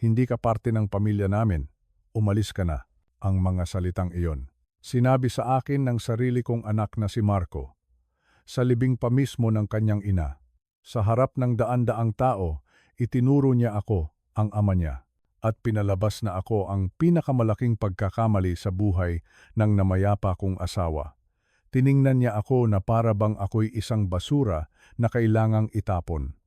Hindi ka parte ng pamilya namin. Umalis ka na. Ang mga salitang iyon. Sinabi sa akin ng sarili kong anak na si Marco. Sa libing pa mismo ng kanyang ina. Sa harap ng daan-daang tao, itinuro niya ako, ang ama niya. At pinalabas na ako ang pinakamalaking pagkakamali sa buhay ng namayapa kong asawa. Tiningnan niya ako na para bang ako'y isang basura na kailangang itapon.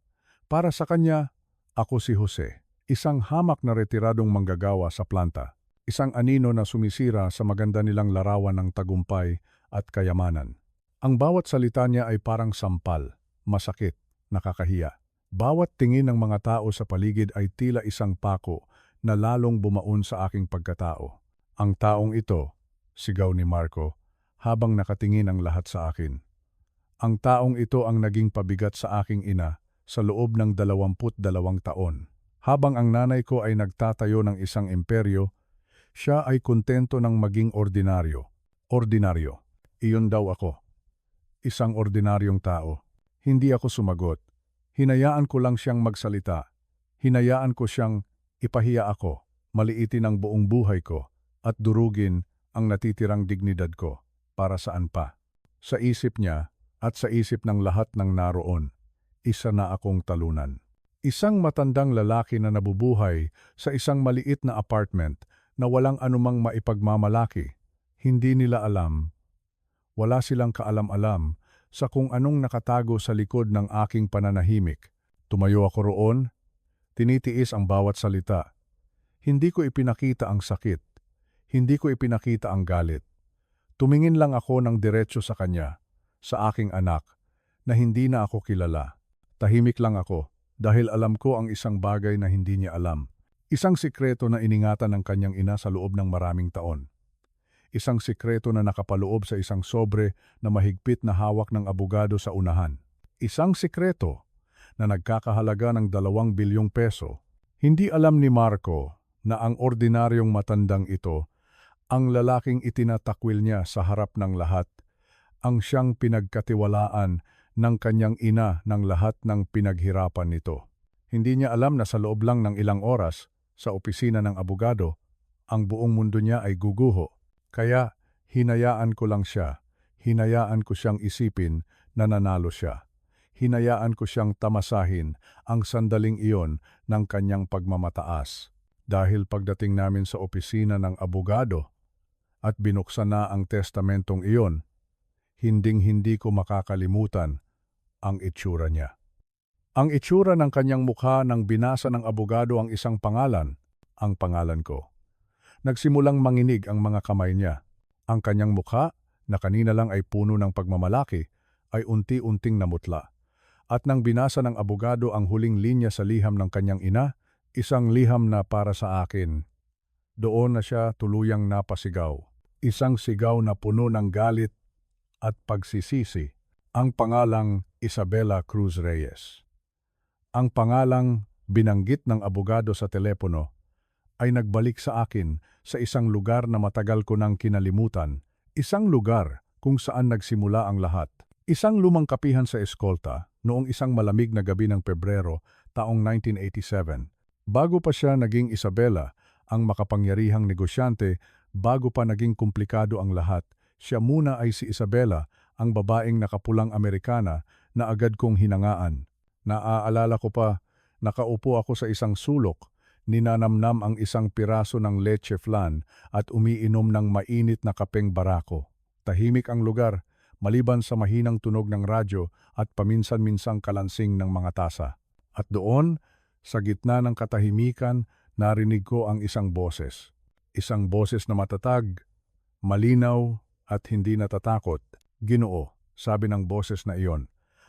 Para sa kanya, ako si Jose, isang hamak na retiradong manggagawa sa planta. Isang anino na sumisira sa maganda nilang larawan ng tagumpay at kayamanan. Ang bawat salita niya ay parang sampal, masakit, nakakahiya. Bawat tingin ng mga tao sa paligid ay tila isang pako na lalong bumaon sa aking pagkatao. Ang taong ito, sigaw ni Marco, habang nakatingin ang lahat sa akin. Ang taong ito ang naging pabigat sa aking ina sa loob ng 22 taon. Habang ang nanay ko ay nagtatayo ng isang imperyo, siya ay kontento ng maging ordinaryo. Ordinaryo. Iyon daw ako. Isang ordinaryong tao. Hindi ako sumagot. Hinayaan ko lang siyang magsalita. Hinayaan ko siyang ipahiya ako, maliitin ang buong buhay ko, at durugin ang natitirang dignidad ko. Para saan pa? Sa isip niya at sa isip ng lahat ng naroon, isa na akong talunan. Isang matandang lalaki na nabubuhay sa isang maliit na apartment na walang anumang maipagmamalaki. Hindi nila alam. Wala silang kaalam-alam sa kung anong nakatago sa likod ng aking pananahimik. Tumayo ako roon, tinitiis ang bawat salita. Hindi ko ipinakita ang sakit. Hindi ko ipinakita ang galit. Tumingin lang ako ng diretso sa kanya, sa aking anak, na hindi na ako kilala. Tahimik lang ako dahil alam ko ang isang bagay na hindi niya alam. Isang sikreto na iningatan ng kanyang ina sa loob ng maraming taon. Isang sikreto na nakapaloob sa isang sobre na mahigpit na hawak ng abogado sa unahan. Isang sikreto na nagkakahalaga ng 2 bilyong peso. Hindi alam ni Marco na ang ordinaryong matandang ito, ang lalaking itinatakwil niya sa harap ng lahat, ang siyang pinagkatiwalaan ng kanyang ina ng lahat ng pinaghirapan nito. Hindi niya alam na sa loob lang ng ilang oras, sa opisina ng abogado, ang buong mundo niya ay guguho. Kaya hinayaan ko lang siya. Hinayaan ko siyang isipin na nanalo siya. Hinayaan ko siyang tamasahin ang sandaling iyon ng kanyang pagmamataas. Dahil pagdating namin sa opisina ng abogado at binuksan na ang testamentong iyon, hinding-hindi ko makakalimutan ang itsura niya. Ang itsura ng kanyang mukha nang binasa ng abogado ang isang pangalan, ang pangalan ko. Nagsimulang manginig ang mga kamay niya. Ang kanyang mukha, na kanina lang ay puno ng pagmamalaki, ay unti-unting namutla. At nang binasa ng abogado ang huling linya sa liham ng kanyang ina, isang liham na para sa akin. Doon na siya tuluyang napasigaw. Isang sigaw na puno ng galit at pagsisisi. Ang pangalang Isabela Cruz Reyes. Ang pangalang binanggit ng abogado sa telepono ay nagbalik sa akin sa isang lugar na matagal ko nang kinalimutan. Isang lugar kung saan nagsimula ang lahat. Isang lumang kapihan sa eskolta noong isang malamig na gabi ng Pebrero taong 1987. Bago pa siya naging Isabela, ang makapangyarihang negosyante, bago pa naging komplikado ang lahat, siya muna ay si Isabela, ang babaeng nakapulang Amerikana na agad kong hinangaan. Naaalala ko pa, nakaupo ako sa isang sulok, ninanamnam ang isang piraso ng leche flan at umiinom ng mainit na kapeng barako. Tahimik ang lugar, maliban sa mahinang tunog ng radyo at paminsan-minsang kalansing ng mga tasa. At doon, sa gitna ng katahimikan, narinig ko ang isang boses. Isang boses na matatag, malinaw at hindi natatakot. Ginoo, sabi ng boses na iyon,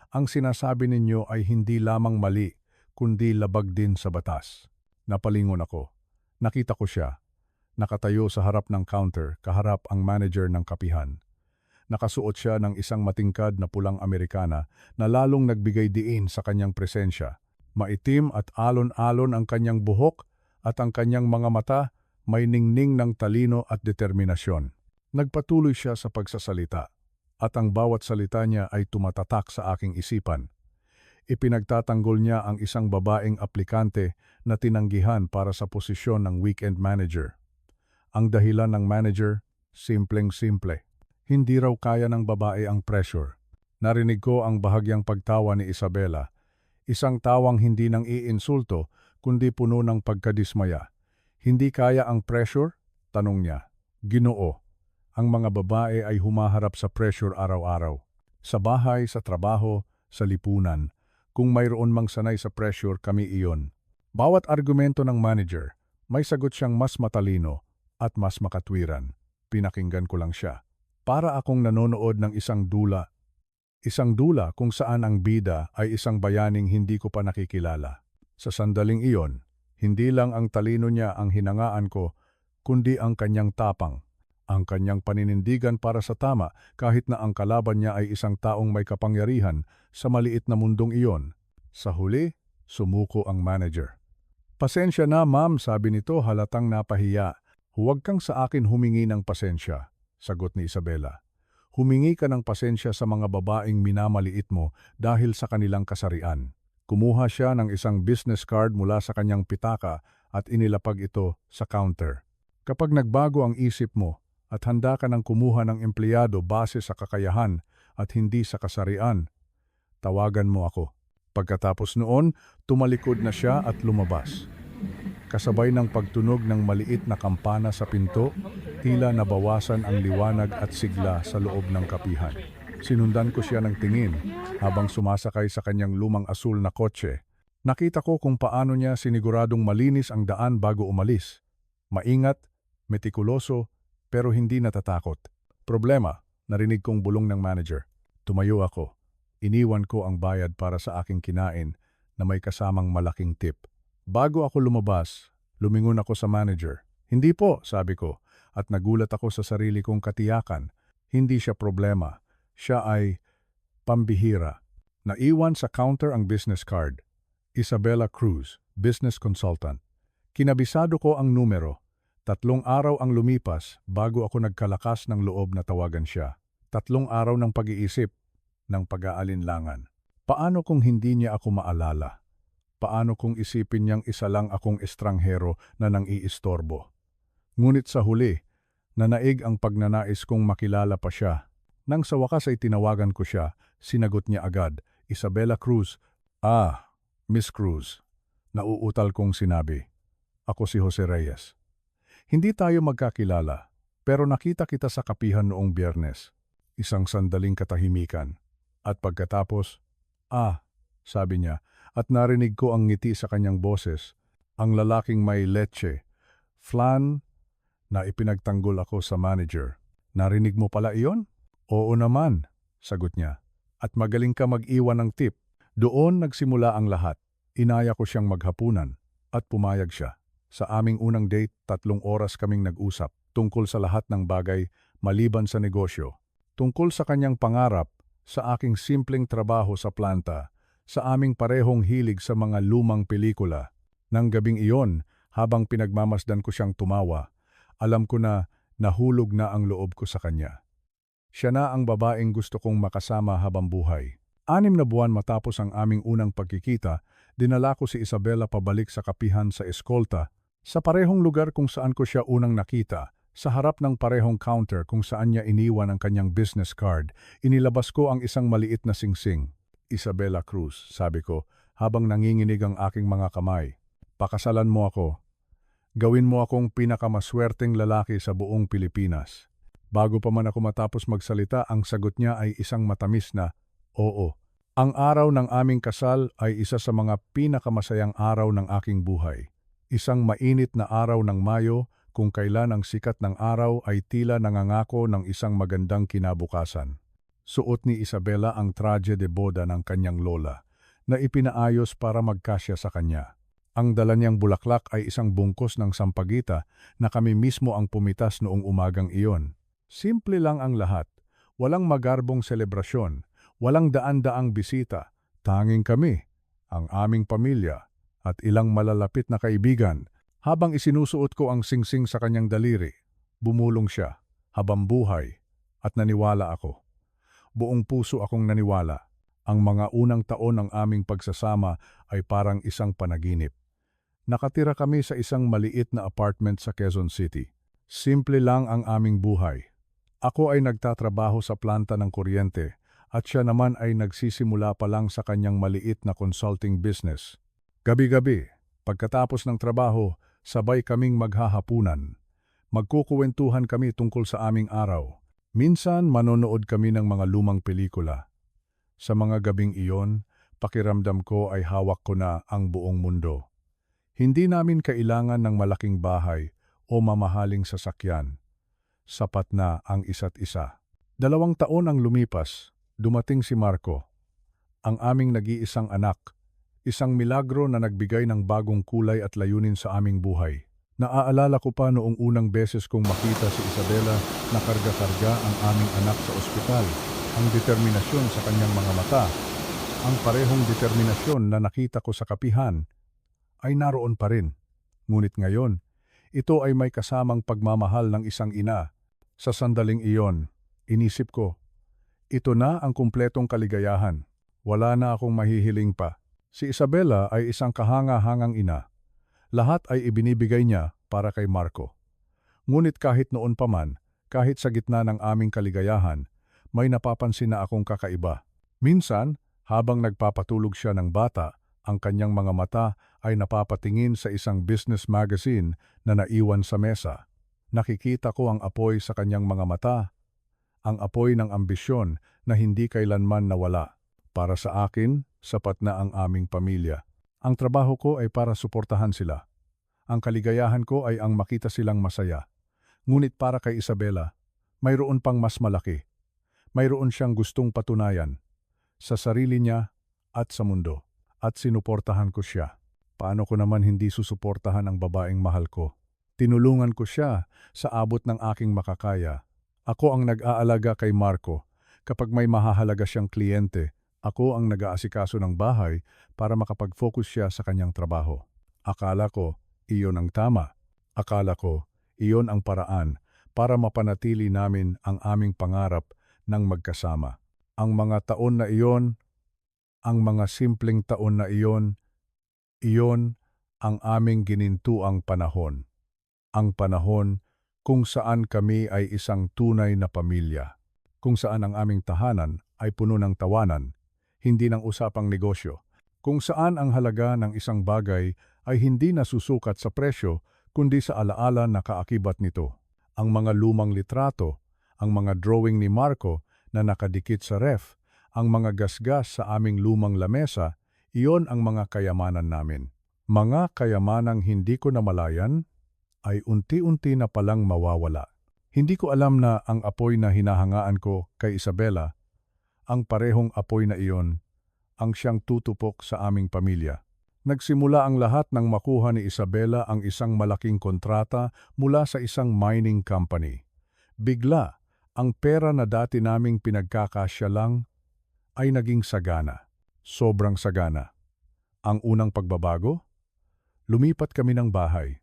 ang sinasabi ninyo ay hindi lamang mali, kundi labag din sa batas. Napalingon ako. Nakita ko siya. Nakatayo sa harap ng counter, kaharap ang manager ng kapihan. Nakasuot siya ng isang matingkad na pulang Amerikana na lalong nagbigay diin sa kanyang presensya. Maitim at alon-alon ang kanyang buhok at ang kanyang mga mata may ningning ng talino at determinasyon. Nagpatuloy siya sa pagsasalita at ang bawat salita niya ay tumatatak sa aking isipan. Ipinagtatanggol niya ang isang babaeng aplikante na tinanggihan para sa posisyon ng weekend manager. Ang dahilan ng manager, simpleng-simple. Hindi raw kaya ng babae ang pressure. Narinig ko ang bahagyang pagtawa ni Isabela. Isang tawang hindi nang iinsulto, kundi puno ng pagkadismaya. Hindi kaya ang pressure? Tanong niya. Ginoo. Ang mga babae ay humaharap sa pressure araw-araw. Sa bahay, sa trabaho, sa lipunan. Kung mayroon mang sanay sa pressure, kami iyon. Bawat argumento ng manager, may sagot siyang mas matalino at mas makatwiran. Pinakinggan ko lang siya. Para akong nanonood ng isang dula. Isang dula kung saan ang bida ay isang bayaning hindi ko pa nakikilala. Sa sandaling iyon, hindi lang ang talino niya ang hinangaan ko, kundi ang kanyang tapang. Ang kanyang paninindigan para sa tama kahit na ang kalaban niya ay isang taong may kapangyarihan sa maliit na mundong iyon. Sa huli, sumuko ang manager. Pasensya na ma'am, sabi nito halatang napahiya. Huwag kang sa akin humingi ng pasensya, sagot ni Isabela. Humingi ka ng pasensya sa mga babaeng minamaliit mo dahil sa kanilang kasarian. Kumuha siya ng isang business card mula sa kanyang pitaka at inilapag ito sa counter. Kapag nagbago ang isip mo, at handa ka ng kumuha ng empleyado base sa kakayahan at hindi sa kasarian, tawagan mo ako. Pagkatapos noon, tumalikod na siya at lumabas. Kasabay ng pagtunog ng maliit na kampana sa pinto, tila nabawasan ang liwanag at sigla sa loob ng kapihan. Sinundan ko siya ng tingin habang sumasakay sa kanyang lumang asul na kotse. Nakita ko kung paano niya siniguradong malinis ang daan bago umalis. Maingat, metikuloso, pero hindi natatakot. Problema, narinig kong bulong ng manager. Tumayo ako. Iniwan ko ang bayad para sa aking kinain na may kasamang malaking tip. Bago ako lumabas, lumingon ako sa manager. Hindi po, sabi ko, at nagulat ako sa sarili kong katiyakan. Hindi siya problema. Siya ay pambihira. Naiwan sa counter ang business card. Isabela Cruz, business consultant. Kinabisado ko ang numero. 3 araw ang lumipas bago ako nagkalakas ng loob na tawagan siya. 3 araw ng pag-iisip, ng pag-aalinlangan. Paano kung hindi niya ako maalala? Paano kung isipin niyang isa lang akong estranghero na nang-iistorbo? Ngunit sa huli, nanaig ang pagnanais kong makilala pa siya. Nang sa wakas ay tinawagan ko siya, sinagot niya agad, Isabela Cruz. Ah, Miss Cruz. Nauutal kong sinabi. Ako si Jose Reyes. Hindi tayo magkakilala, pero nakita kita sa kapihan noong Biyernes. Isang sandaling katahimikan. At pagkatapos, sabi niya, at narinig ko ang ngiti sa kanyang boses, ang lalaking may leche, flan, na ipinagtanggol ako sa manager. Narinig mo pala iyon? Oo naman, sagot niya. At magaling ka mag-iwan ng tip. Doon nagsimula ang lahat. Inaya ko siyang maghapunan at pumayag siya. Sa aming unang date, 3 oras kaming nag-usap tungkol sa lahat ng bagay maliban sa negosyo. Tungkol sa kanyang pangarap, sa aking simpleng trabaho sa planta, sa aming parehong hilig sa mga lumang pelikula. Nang gabing iyon, habang pinagmamasdan ko siyang tumawa, alam ko na nahulog na ang loob ko sa kanya. Siya na ang babaeng gusto kong makasama habang buhay. 6 na buwan matapos ang aming unang pagkikita, dinala ko si Isabela pabalik sa kapihan sa eskolta, sa parehong lugar kung saan ko siya unang nakita, sa harap ng parehong counter kung saan niya iniwan ang kanyang business card, inilabas ko ang isang maliit na singsing. Isabela Cruz, sabi ko, habang nanginginig ang aking mga kamay. Pakasalan mo ako. Gawin mo akong pinakamaswerteng lalaki sa buong Pilipinas. Bago pa man ako matapos magsalita, ang sagot niya ay isang matamis na, oo. Ang araw ng aming kasal ay isa sa mga pinakamasayang araw ng aking buhay. Isang mainit na araw ng Mayo kung kailan ang sikat ng araw ay tila nangangako ng isang magandang kinabukasan. Suot ni Isabela ang traje de boda ng kanyang lola na ipinaayos para magkasya sa kanya. Ang dala niyang bulaklak ay isang bungkos ng sampagita na kami mismo ang pumitas noong umagang iyon. Simple lang ang lahat. Walang magarbong selebrasyon, walang daan-daang bisita. Tanging kami, ang aming pamilya, at ilang malalapit na kaibigan. Habang isinusuot ko ang singsing sa kanyang daliri, bumulong siya, habang buhay, at naniwala ako. Buong puso akong naniwala. Ang mga unang taon ng aming pagsasama ay parang isang panaginip. Nakatira kami sa isang maliit na apartment sa Quezon City. Simple lang ang aming buhay. Ako ay nagtatrabaho sa planta ng kuryente at siya naman ay nagsisimula pa lang sa kanyang maliit na consulting business. Gabi-gabi, pagkatapos ng trabaho, sabay kaming maghahapunan. Magkukuwentuhan kami tungkol sa aming araw. Minsan manonood kami ng mga lumang pelikula. Sa mga gabing iyon, pakiramdam ko ay hawak ko na ang buong mundo. Hindi namin kailangan ng malaking bahay o mamahaling sasakyan. Sapat na ang isa't isa. 2 taon ang lumipas, dumating si Marco, ang aming nag-iisang anak, isang milagro na nagbigay ng bagong kulay at layunin sa aming buhay. Naaalala ko pa noong unang beses kong makita si Isabela na karga-karga ang aming anak sa ospital. Ang determinasyon sa kanyang mga mata, ang parehong determinasyon na nakita ko sa kapihan, ay naroon pa rin. Ngunit ngayon, ito ay may kasamang pagmamahal ng isang ina. Sa sandaling iyon, inisip ko, ito na ang kumpletong kaligayahan. Wala na akong mahihiling pa. Si Isabela ay isang kahanga-hangang ina. Lahat ay ibinibigay niya para kay Marco. Ngunit kahit noon pa man, kahit sa gitna ng aming kaligayahan, may napapansin na akong kakaiba. Minsan, habang nagpapatulog siya ng bata, ang kanyang mga mata ay napapatingin sa isang business magazine na naiwan sa mesa. Nakikita ko ang apoy sa kanyang mga mata, ang apoy ng ambisyon na hindi kailanman nawala. Para sa akin, sapat na ang aming pamilya. Ang trabaho ko ay para suportahan sila. Ang kaligayahan ko ay ang makita silang masaya. Ngunit para kay Isabela, mayroon pang mas malaki. Mayroon siyang gustong patunayan sa sarili niya at sa mundo. At sinuportahan ko siya. Paano ko naman hindi susuportahan ang babaeng mahal ko? Tinulungan ko siya sa abot ng aking makakaya. Ako ang nag-aalaga kay Marco. Kapag may mahahalaga siyang kliyente, ako ang nag-aasikaso ng bahay para makapag-focus siya sa kanyang trabaho. Akala ko, iyon ang tama. Akala ko, iyon ang paraan para mapanatili namin ang aming pangarap ng magkasama. Ang mga taon na iyon, ang mga simpleng taon na iyon ang aming ginintuang panahon. Ang panahon kung saan kami ay isang tunay na pamilya. Kung saan ang aming tahanan ay puno ng tawanan, hindi ng usapang negosyo. Kung saan ang halaga ng isang bagay ay hindi nasusukat sa presyo, kundi sa alaala na kaakibat nito. Ang mga lumang litrato, ang mga drawing ni Marco na nakadikit sa ref, ang mga gasgas sa aming lumang lamesa, iyon ang mga kayamanan namin. Mga kayamanang hindi ko namalayan ay unti-unti na palang mawawala. Hindi ko alam na ang apoy na hinahangaan ko kay Isabela, ang parehong apoy na iyon, ang siyang tutupok sa aming pamilya. Nagsimula ang lahat nang makuha ni Isabela ang isang malaking kontrata mula sa isang mining company. Bigla, ang pera na dati naming pinagkakasya lang ay naging sagana. Sobrang sagana. Ang unang pagbabago? Lumipat kami ng bahay.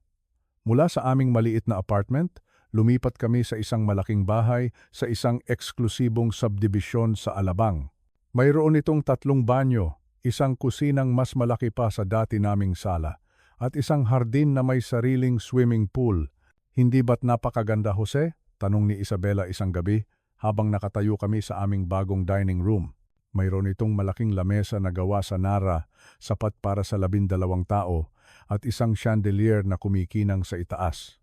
Mula sa aming maliit na apartment, lumipat kami sa isang malaking bahay sa isang eksklusibong subdivision sa Alabang. Mayroon itong 3 banyo, isang kusinang mas malaki pa sa dati naming sala, at isang hardin na may sariling swimming pool. Hindi ba't napakaganda, Jose? Tanong ni Isabela isang gabi habang nakatayo kami sa aming bagong dining room. Mayroon itong malaking lamesa na gawa sa Nara, sapat para sa 12 tao, at isang chandelier na kumikinang sa itaas.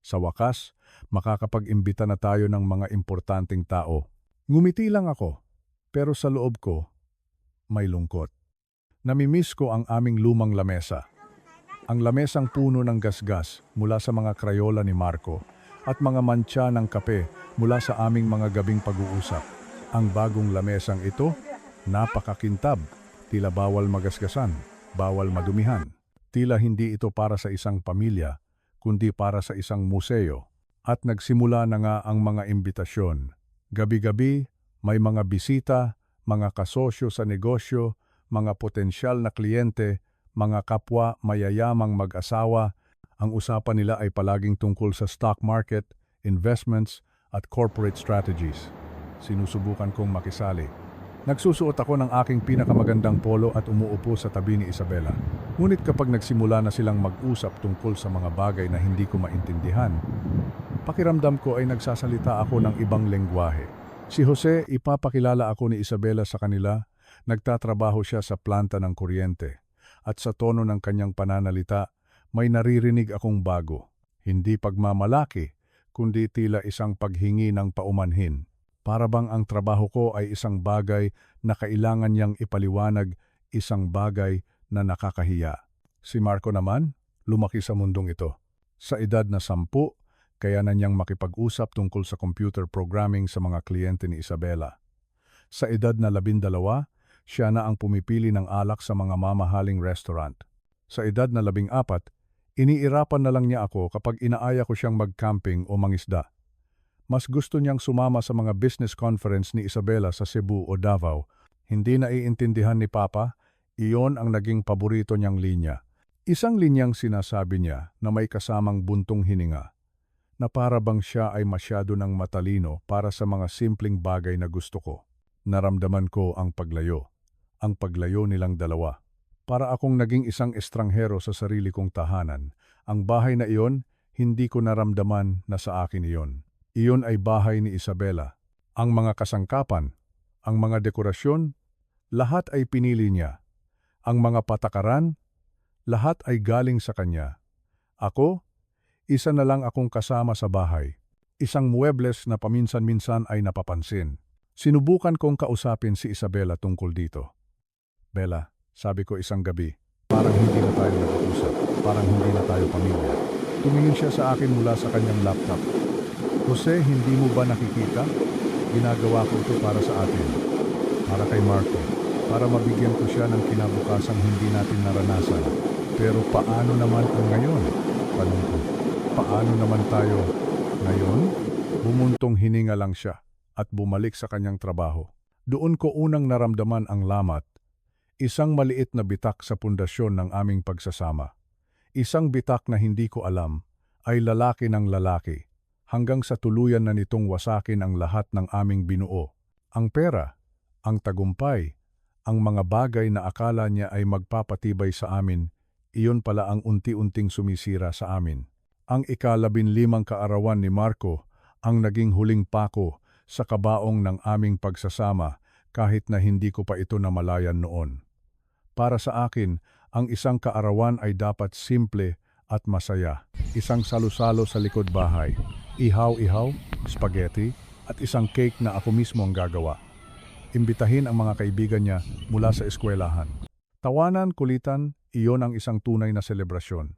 Sa wakas, makakapag-imbita na tayo ng mga importanteng tao. Ngumiti lang ako, pero sa loob ko, may lungkot. Namimiss ko ang aming lumang lamesa. Ang lamesang puno ng gasgas mula sa mga krayola ni Marco at mga mantsa ng kape mula sa aming mga gabing pag-uusap. Ang bagong lamesang ito, napakakintab, tila bawal magasgasan, bawal madumihan. Tila hindi ito para sa isang pamilya, kundi para sa isang museo. At nagsimula na nga ang mga imbitasyon. Gabi-gabi, may mga bisita, mga kasosyo sa negosyo, mga potensyal na kliyente, mga kapwa mayayamang mag-asawa. Ang usapan nila ay palaging tungkol sa stock market, investments, at corporate strategies. Sinusubukan kong makisali. Nagsusuot ako ng aking pinakamagandang polo at umuupo sa tabi ni Isabela. Ngunit kapag nagsimula na silang mag-usap tungkol sa mga bagay na hindi ko maintindihan, pakiramdam ko ay nagsasalita ako ng ibang lengguwahe. Si Jose, ipapakilala ako ni Isabela sa kanila. Nagtatrabaho siya sa planta ng kuryente. At sa tono ng kanyang pananalita, may naririnig akong bago. Hindi pagmamalaki, kundi tila isang paghingi ng paumanhin. Para bang ang trabaho ko ay isang bagay na kailangan niyang ipaliwanag, isang bagay na nakakahiya. Si Marco naman, lumaki sa mundong ito. Sa edad na 10, kaya na niyang makipag-usap tungkol sa computer programming sa mga kliyente ni Isabela. Sa edad na 12, siya na ang pumipili ng alak sa mga mamahaling restaurant. Sa edad na 14, iniirapan na lang niya ako kapag inaaya ko siyang mag-camping o mangisda. Mas gusto niyang sumama sa mga business conference ni Isabela sa Cebu o Davao. Hindi naiintindihan ni Papa, iyon ang naging paborito niyang linya. Isang linyang sinasabi niya na may kasamang buntong hininga, na para bang siya ay masyado ng matalino para sa mga simpleng bagay na gusto ko. Naramdaman ko ang paglayo nilang dalawa. Para akong naging isang estranghero sa sarili kong tahanan. Ang bahay na iyon, hindi ko naramdaman na sa akin iyon. Iyon ay bahay ni Isabela. Ang mga kasangkapan, ang mga dekorasyon, lahat ay pinili niya. Ang mga patakaran, lahat ay galing sa kanya. Ako, isa na lang akong kasama sa bahay. Isang muebles na paminsan-minsan ay napapansin. Sinubukan kong kausapin si Isabela tungkol dito. Bella, sabi ko isang gabi, parang hindi na tayo nag-uusap, parang hindi na tayo pamilya. Tumingin siya sa akin mula sa kanyang laptop. Jose, hindi mo ba nakikita? Ginagawa ko ito para sa atin. Para kay Marco. Para mabigyan ko siya ng kinabukasang hindi natin naranasan. Pero paano naman ang ngayon? Tanong ko. Paano naman tayo ngayon? Bumuntong hininga lang siya at bumalik sa kanyang trabaho. Doon ko unang naramdaman ang lamat. Isang maliit na bitak sa pundasyon ng aming pagsasama. Isang bitak na hindi ko alam ay lalaki ng lalaki, hanggang sa tuluyan na nitong wasakin ang lahat ng aming binuo. Ang pera, ang tagumpay, ang mga bagay na akala niya ay magpapatibay sa amin, iyon pala ang unti-unting sumisira sa amin. Ang ika-15 kaarawan ni Marco ang naging huling pako sa kabaong ng aming pagsasama, kahit na hindi ko pa ito namalayan noon. Para sa akin, ang isang kaarawan ay dapat simple at masaya. Isang salusalo sa likod bahay, ihaw-ihaw, spaghetti, at isang cake na ako mismo ang gagawa. Imbitahin ang mga kaibigan niya mula sa eskwelahan. Tawanan, kulitan, iyon ang isang tunay na selebrasyon.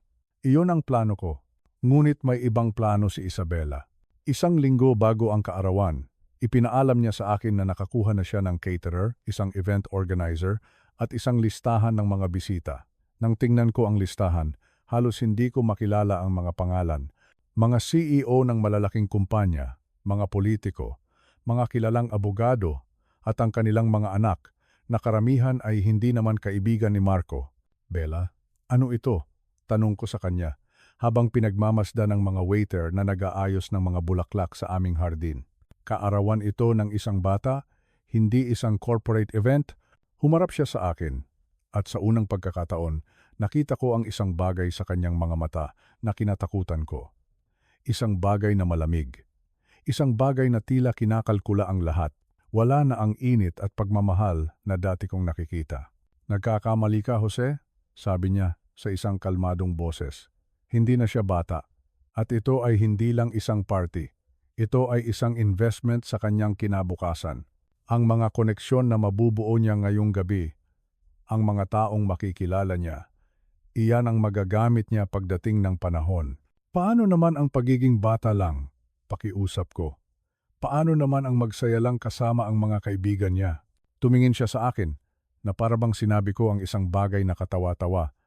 Iyon ang plano ko. Ngunit may ibang plano si Isabela. Isang linggo bago ang kaarawan, ipinaalam niya sa akin na nakakuha na siya ng caterer, isang event organizer, at isang listahan ng mga bisita. Nang tingnan ko ang listahan, halos hindi ko makilala ang mga pangalan. Mga CEO ng malalaking kumpanya, mga politiko, mga kilalang abogado, at ang kanilang mga anak, na karamihan ay hindi naman kaibigan ni Marco. Bella, ano ito? Tanong ko sa kanya, habang pinagmamasda ng mga waiter na nag-aayos ng mga bulaklak sa aming hardin. Kaarawan ito ng isang bata, hindi isang corporate event. Humarap siya sa akin, at sa unang pagkakataon, nakita ko ang isang bagay sa kanyang mga mata na kinatakutan ko. Isang bagay na malamig. Isang bagay na tila kinakalkula ang lahat. Wala na ang init at pagmamahal na dati kong nakikita. Nagkakamali ka, Jose? Sabi niya sa isang kalmadong boses. Hindi na siya bata. At ito ay hindi lang isang party. Ito ay isang investment sa kanyang kinabukasan. Ang mga koneksyon na mabubuo niya ngayong gabi, ang mga taong makikilala niya, iyan ang magagamit niya pagdating ng panahon. Paano naman ang pagiging bata lang? Pakiusap ko. Paano naman ang magsaya lang kasama ang mga kaibigan niya? Tumingin siya sa akin, na parabang sinabi ko ang isang bagay na katawa-tawa.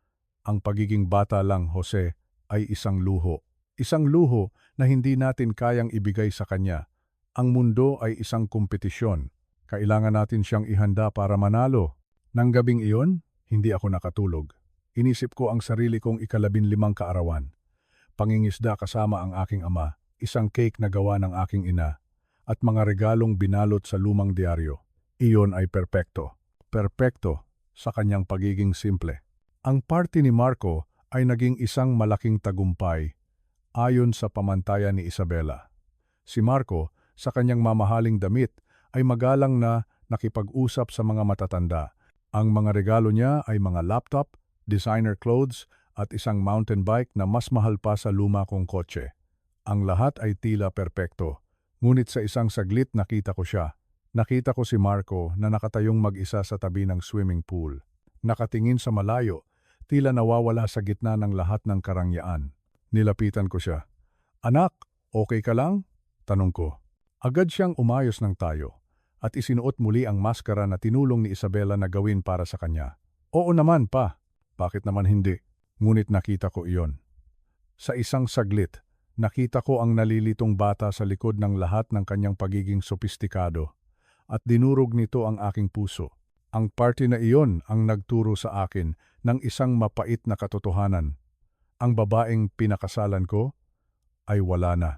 Ang pagiging bata lang, Jose, ay isang luho. Isang luho na hindi natin kayang ibigay sa kanya. Ang mundo ay isang kompetisyon. Kailangan natin siyang ihanda para manalo. Nang gabing iyon, hindi ako nakatulog. Inisip ko ang sarili kong ika-15 kaarawan. Pangingisda kasama ang aking ama, isang cake na gawa ng aking ina, at mga regalong binalot sa lumang diaryo. Iyon ay perpekto. Perpekto sa kanyang pagiging simple. Ang party ni Marco ay naging isang malaking tagumpay ayon sa pamantayan ni Isabela. Si Marco, sa kanyang mamahaling damit, ay magalang na nakipag-usap sa mga matatanda. Ang mga regalo niya ay mga laptop, designer clothes, at isang mountain bike na mas mahal pa sa luma kong kotse. Ang lahat ay tila perpekto. Ngunit sa isang saglit nakita ko siya. Nakita ko si Marco na nakatayong mag-isa sa tabi ng swimming pool. Nakatingin sa malayo, tila nawawala sa gitna ng lahat ng karangyaan. Nilapitan ko siya. "Anak, okay ka lang?" tanong ko. Agad siyang umayos ng tayo at isinuot muli ang maskara na tinulong ni Isabela na gawin para sa kanya. "Oo naman, pa. Bakit naman hindi?" Ngunit nakita ko iyon. Sa isang saglit, nakita ko ang nalilitong bata sa likod ng lahat ng kanyang pagiging sopistikado at dinurog nito ang aking puso. Ang party na iyon ang nagturo sa akin ng isang mapait na katotohanan. Ang babaeng pinakasalan ko ay wala na.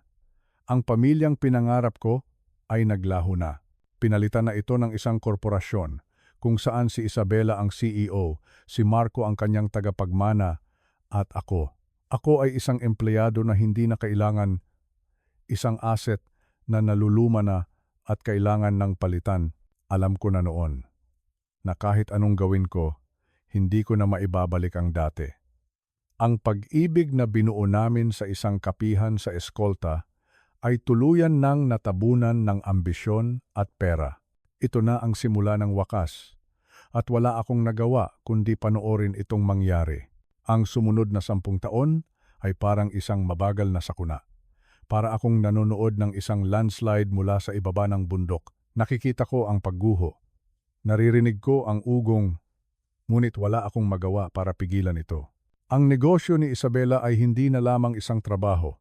Ang pamilyang pinangarap ko ay naglaho na. Pinalitan na ito ng isang korporasyon kung saan si Isabela ang CEO, si Marco ang kanyang tagapagmana, at ako. Ako ay isang empleyado na hindi na kailangan, isang asset na naluluma na at kailangan ng palitan. Alam ko na noon na kahit anong gawin ko, hindi ko na maibabalik ang dati. Ang pag-ibig na binuo namin sa isang kapihan sa eskolta ay tuluyan ng natabunan ng ambisyon at pera. Ito na ang simula ng wakas. At wala akong nagawa kundi panoorin itong mangyari. Ang sumunod na 10 taon ay parang isang mabagal na sakuna. Para akong nanonood ng isang landslide mula sa ibaba ng bundok. Nakikita ko ang pagguho. Naririnig ko ang ugong, ngunit wala akong magawa para pigilan ito. Ang negosyo ni Isabela ay hindi na lamang isang trabaho.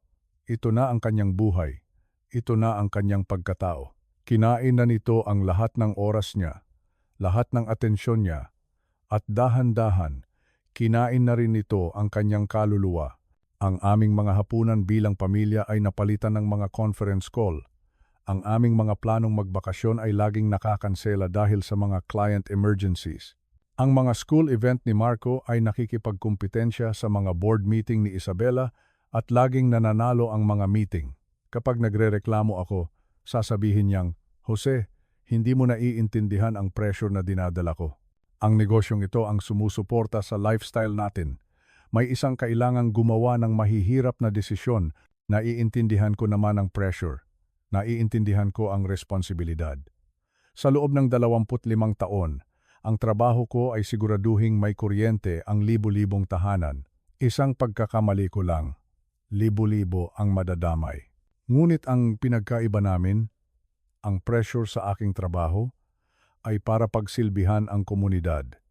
Ito na ang kanyang buhay. Ito na ang kanyang pagkatao. Kinain na nito ang lahat ng oras niya, lahat ng atensyon niya, at dahan-dahan, kinain na rin nito ang kanyang kaluluwa. Ang aming mga hapunan bilang pamilya ay napalitan ng mga conference call. Ang aming mga planong magbakasyon ay laging nakakansela dahil sa mga client emergencies. Ang mga school event ni Marco ay nakikipagkumpetensya sa mga board meeting ni Isabela at laging nananalo ang mga meeting. Kapag nagrereklamo ako, sasabihin niyang, "Jose, hindi mo naiintindihan ang pressure na dinadala ko." Ang negosyong ito ang sumusuporta sa lifestyle natin. May isang kailangang gumawa ng mahihirap na desisyon. Naiintindihan ko naman ang pressure. Naiintindihan ko ang responsibilidad. Sa loob ng 25 taon, ang trabaho ko ay siguraduhing may kuryente ang libo-libong tahanan. Isang pagkakamali ko lang, libo-libo ang madadamay. Ngunit ang pinagkaiba namin, ang pressure sa aking trabaho, ay para pagsilbihan ang komunidad.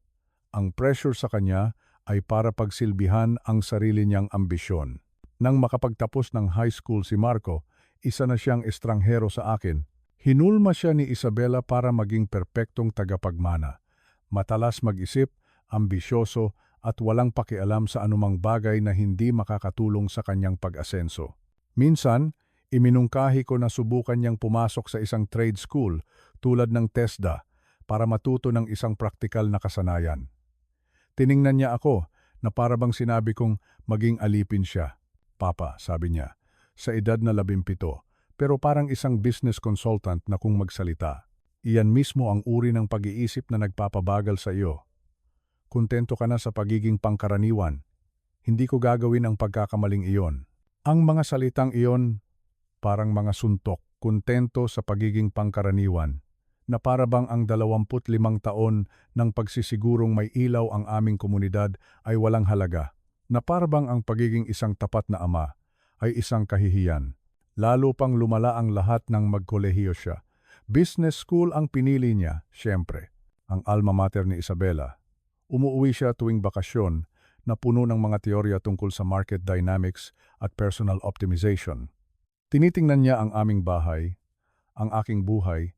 Ang pressure sa kanya ay para pagsilbihan ang sarili niyang ambisyon. Nang makapagtapos ng high school si Marco, isa na siyang estranghero sa akin. Hinulma siya ni Isabela para maging perpektong tagapagmana. Matalas mag-isip, ambisyoso, at walang pakialam sa anumang bagay na hindi makakatulong sa kanyang pag-asenso. Minsan, iminungkahi ko na subukan niyang pumasok sa isang trade school tulad ng TESDA para matuto ng isang praktikal na kasanayan. Tiningnan niya ako na parabang sinabi kong maging alipin siya. "Papa," sabi niya, sa edad na 17, pero parang isang business consultant na kung magsalita. Iyan mismo ang uri ng pag-iisip na nagpapabagal sa iyo. Kontento ka na sa pagiging pangkaraniwan. Hindi ko gagawin ang pagkakamaling iyon. Ang mga salitang iyon, parang mga suntok, kontento sa pagiging pangkaraniwan, na parabang ang 25 taon ng pagsisigurong may ilaw ang aming komunidad ay walang halaga, na parabang ang pagiging isang tapat na ama ay isang kahihiyan. Lalo pang lumala ang lahat ng magkolehiyo siya. Business school ang pinili niya, siyempre, ang alma mater ni Isabela. Umuwi siya tuwing bakasyon na puno ng mga teorya tungkol sa market dynamics at personal optimization. Tinitingnan niya ang aming bahay, ang aking buhay,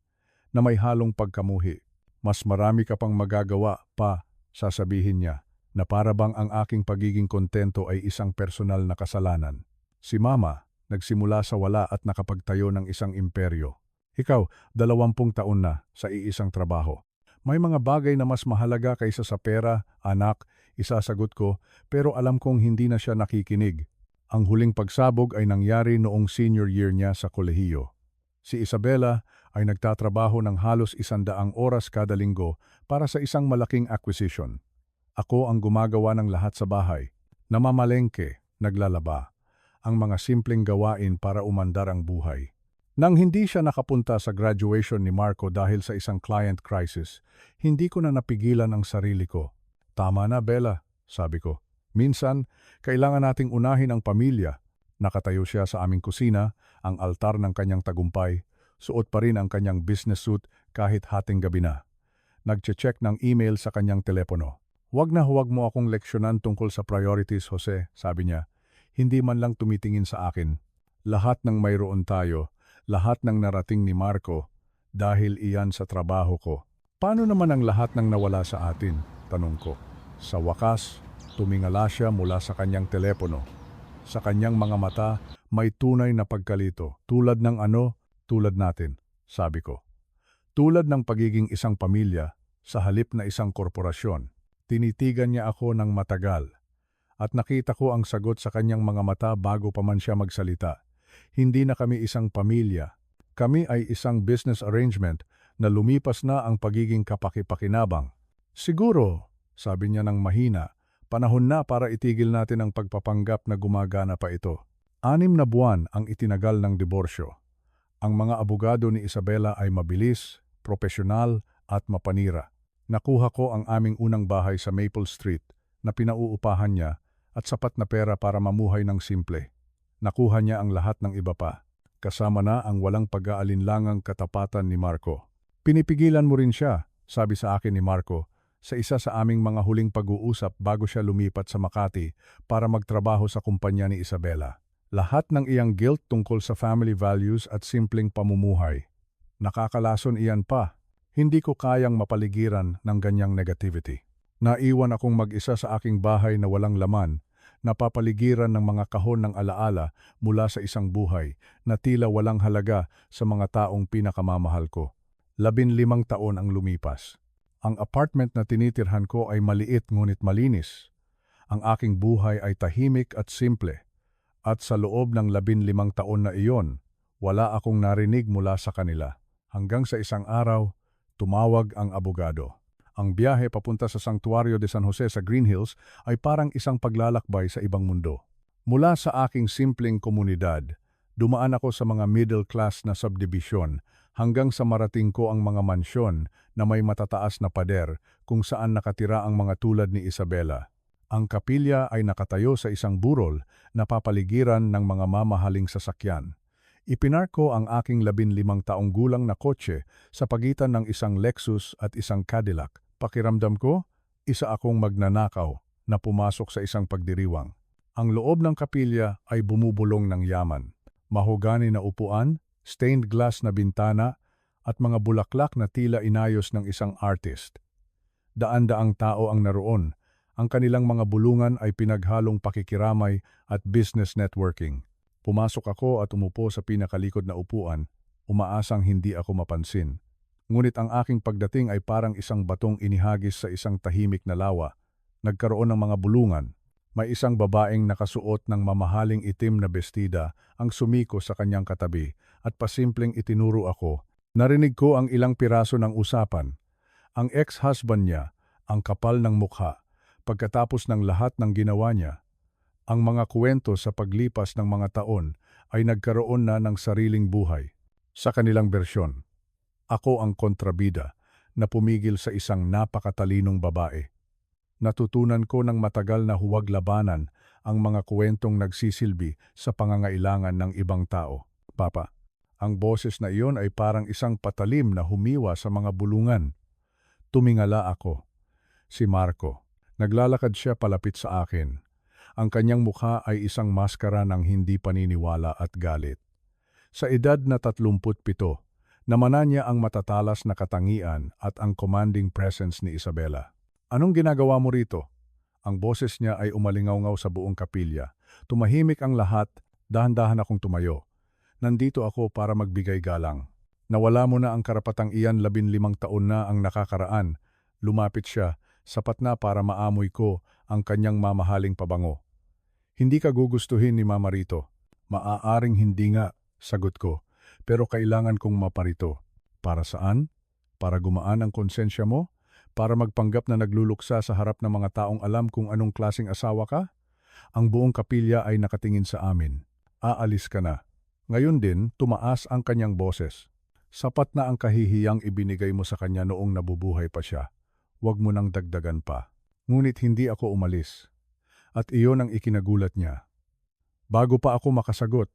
na may halong pagkamuhi. "Mas marami ka pang magagawa, pa," sasabihin niya, na parabang ang aking pagiging kontento ay isang personal na kasalanan. Si Mama, nagsimula sa wala at nakapagtayo ng isang imperyo. Ikaw, 20 taon na sa iisang trabaho. May mga bagay na mas mahalaga kaysa sa pera, anak, isasagot ko, pero alam kong hindi na siya nakikinig. Ang huling pagsabog ay nangyari noong senior year niya sa kolehiyo. Si Isabela ay nagtatrabaho ng halos 100 oras kada linggo para sa isang malaking acquisition. Ako ang gumagawa ng lahat sa bahay. Namamalengke, naglalaba. Ang mga simpleng gawain para umandar ang buhay. Nang hindi siya nakapunta sa graduation ni Marco dahil sa isang client crisis, hindi ko na napigilan ang sarili ko. Tama na, Bella, sabi ko. Minsan, kailangan nating unahin ang pamilya. Nakatayo siya sa aming kusina, ang altar ng kanyang tagumpay. Suot pa rin ang kanyang business suit kahit hating gabi na. Nagche-check ng email sa kanyang telepono. Huwag na huwag mo akong leksyonan tungkol sa priorities, Jose, sabi niya. Hindi man lang tumitingin sa akin. Lahat ng mayroon tayo, lahat ng narating ni Marco, dahil iyan sa trabaho ko. Paano naman ang lahat ng nawala sa atin? Tanong ko. Sa wakas, tumingala siya mula sa kanyang telepono. Sa kanyang mga mata, may tunay na pagkalito. Tulad ng ano? Tulad natin, sabi ko. Tulad ng pagiging isang pamilya, sa halip na isang korporasyon. Tinitigan niya ako ng matagal. At nakita ko ang sagot sa kanyang mga mata bago pa man siya magsalita. Hindi na kami isang pamilya. Kami ay isang business arrangement na lumipas na ang pagiging kapaki-pakinabang. Siguro, sabi niya ng mahina, panahon na para itigil natin ang pagpapanggap na gumagana pa ito. 6 na buwan ang itinagal ng diborsyo. Ang mga abogado ni Isabela ay mabilis, propesyonal at mapanira. Nakuha ko ang aming unang bahay sa Maple Street na pinauupahan niya at sapat na pera para mamuhay ng simple. Nakuha niya ang lahat ng iba pa, kasama na ang walang pag-aalinlangang katapatan ni Marco. Pinipigilan mo rin siya, sabi sa akin ni Marco, sa isa sa aming mga huling pag-uusap bago siya lumipat sa Makati para magtrabaho sa kumpanya ni Isabela. Lahat ng iyang guilt tungkol sa family values at simpleng pamumuhay. Nakakalason iyan pa. Hindi ko kayang mapaligiran ng ganyang negativity. Naiwan akong mag-isa sa aking bahay na walang laman, napapaligiran ng mga kahon ng alaala mula sa isang buhay na tila walang halaga sa mga taong pinakamamahal ko. 15 taon ang lumipas. Ang apartment na tinitirhan ko ay maliit ngunit malinis. Ang aking buhay ay tahimik at simple. At sa loob ng 15 taon na iyon, wala akong narinig mula sa kanila. Hanggang sa isang araw, tumawag ang abogado. Ang biyahe papunta sa Santuario de San Jose sa Green Hills ay parang isang paglalakbay sa ibang mundo. Mula sa aking simpleng komunidad, dumaan ako sa mga middle class na subdivision hanggang sa marating ko ang mga mansyon na may matataas na pader kung saan nakatira ang mga tulad ni Isabela. Ang kapilya ay nakatayo sa isang burol na papaligiran ng mga mamahaling sasakyan. Ipinark ko ang aking 15 taong gulang na kotse sa pagitan ng isang Lexus at isang Cadillac. Pakiramdam ko, isa akong magnanakaw na pumasok sa isang pagdiriwang. Ang loob ng kapilya ay bumubulong ng yaman. Mahogani na upuan, stained glass na bintana, at mga bulaklak na tila inayos ng isang artist. Daan-daang tao ang naroon. Ang kanilang mga bulungan ay pinaghalong pakikiramay at business networking. Pumasok ako at umupo sa pinakalikod na upuan, umaasang hindi ako mapansin. Ngunit ang aking pagdating ay parang isang batong inihagis sa isang tahimik na lawa. Nagkaroon ng mga bulungan. May isang babaeng nakasuot ng mamahaling itim na bestida ang sumiko sa kanyang katabi at pasimpleng itinuro ako. Narinig ko ang ilang piraso ng usapan. Ang ex-husband niya, ang kapal ng mukha, pagkatapos ng lahat ng ginawa niya. Ang mga kwento sa paglipas ng mga taon ay nagkaroon na ng sariling buhay. Sa kanilang bersyon, ako ang kontrabida na pumigil sa isang napakatalinong babae. Natutunan ko ng matagal na huwag labanan ang mga kwentong nagsisilbi sa pangangailangan ng ibang tao. Papa, ang boses na iyon ay parang isang patalim na humiwa sa mga bulungan. Tumingala ako. Si Marco. Naglalakad siya palapit sa akin. Ang kanyang mukha ay isang maskara ng hindi paniniwala at galit. Sa edad na 37, namana niya ang matatalas na katangian at ang commanding presence ni Isabela. Anong ginagawa mo rito? Ang boses niya ay umalingaw-ngaw sa buong kapilya. Tumahimik ang lahat, dahan-dahan akong tumayo. Nandito ako para magbigay galang. Nawala mo na ang karapatang iyan, 15 taon na ang nakakaraan. Lumapit siya, sapat na para maamoy ko ang kanyang mamahaling pabango. Hindi ka gugustuhin ni Mama rito. Maaaring hindi nga, sagot ko. Pero kailangan kong maparito. Para saan? Para gumaan ang konsensya mo? Para magpanggap na nagluluksa sa harap ng mga taong alam kung anong klaseng asawa ka? Ang buong kapilya ay nakatingin sa amin. Aalis ka na. Ngayon din, tumaas ang kanyang boses. Sapat na ang kahihiyang ibinigay mo sa kanya noong nabubuhay pa siya. Huwag mo nang dagdagan pa. Ngunit hindi ako umalis. At iyon ang ikinagulat niya. Bago pa ako makasagot,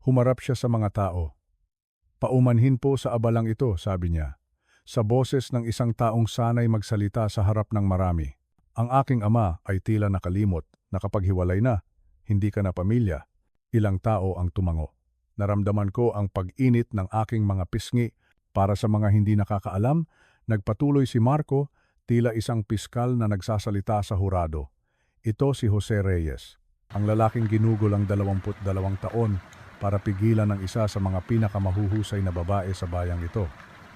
humarap siya sa mga tao. Paumanhin po sa abalang ito, sabi niya. Sa boses ng isang taong sanay magsalita sa harap ng marami. Ang aking ama ay tila nakalimot, nakapaghiwalay na, hindi ka na pamilya. Ilang tao ang tumango. Naramdaman ko ang pag-init ng aking mga pisngi. Para sa mga hindi nakakaalam, nagpatuloy si Marco, tila isang piskal na nagsasalita sa hurado. Ito si Jose Reyes, ang lalaking ginugol ang 22 taon para pigilan ang isa sa mga pinakamahuhusay na babae sa bayang ito.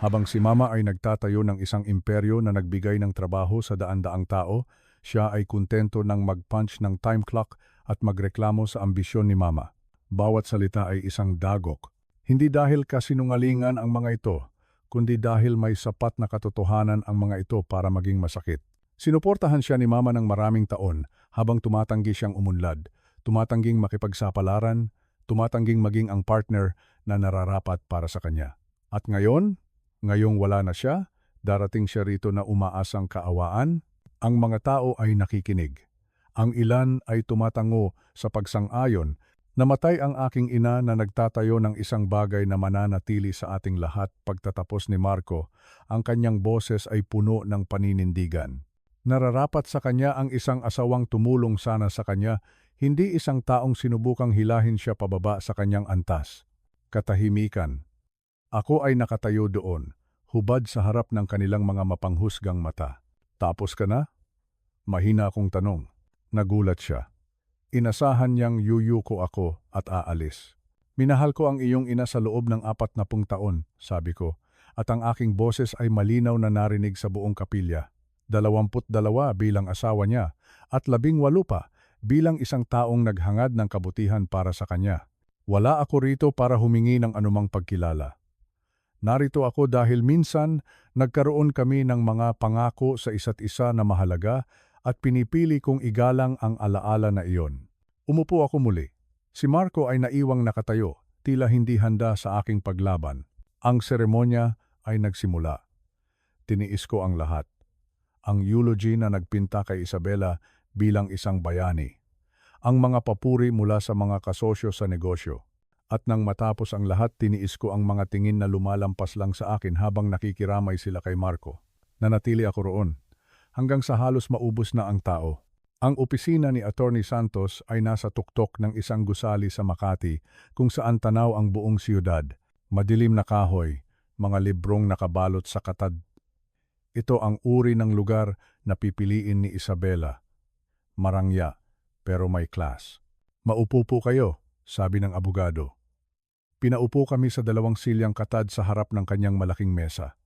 Habang si Mama ay nagtatayo ng isang imperyo na nagbigay ng trabaho sa daan-daang tao, siya ay kontento ng mag-punch ng time clock at magreklamo sa ambisyon ni Mama. Bawat salita ay isang dagok. Hindi dahil kasinungalingan ang mga ito, kundi dahil may sapat na katotohanan ang mga ito para maging masakit. Sinuportahan siya ni Mama ng maraming taon habang tumatanggi siyang umunlad, tumatangging makipagsapalaran, tumatangging maging ang partner na nararapat para sa kanya. At ngayong wala na siya, darating siya rito na umaasang kaawaan, ang mga tao ay nakikinig. Ang ilan ay tumatango sa pagsang-ayon. Namatay ang aking ina na nagtatayo ng isang bagay na mananatili sa ating lahat pagtatapos ni Marco. Ang kanyang boses ay puno ng paninindigan. Nararapat sa kanya ang isang asawang tumulong sana sa kanya, hindi isang taong sinubukang hilahin siya pababa sa kanyang antas. Katahimikan. Ako ay nakatayo doon, hubad sa harap ng kanilang mga mapanghusgang mata. Tapos ka na? Mahina akong tanong. Nagulat siya. Inasahan niyang yuyuko ako at aalis. Minahal ko ang iyong ina sa loob ng 40 taon, sabi ko, at ang aking boses ay malinaw na narinig sa buong kapilya. 22 bilang asawa niya at 18 pa bilang isang taong naghangad ng kabutihan para sa kanya. Wala ako rito para humingi ng anumang pagkilala. Narito ako dahil minsan nagkaroon kami ng mga pangako sa isa't isa na mahalaga at pinipili kong igalang ang alaala na iyon. Umupo ako muli. Si Marco ay naiwang nakatayo, tila hindi handa sa aking paglaban. Ang seremonya ay nagsimula. Tiniis ko ang lahat. Ang eulogy na nagpinta kay Isabela bilang isang bayani. Ang mga papuri mula sa mga kasosyo sa negosyo. At nang matapos ang lahat, tiniis ko ang mga tingin na lumalampas lang sa akin habang nakikiramay sila kay Marco. Nanatili ako roon. Hanggang sa halos maubos na ang tao. Ang opisina ni Attorney Santos ay nasa tuktok ng isang gusali sa Makati kung saan tanaw ang buong siyudad. Madilim na kahoy, mga librong nakabalot sa katad. Ito ang uri ng lugar na pipiliin ni Isabela. Marangya, pero may class. Maupo po kayo, sabi ng abogado. Pinaupo kami sa 2 silyang katad sa harap ng kanyang malaking mesa.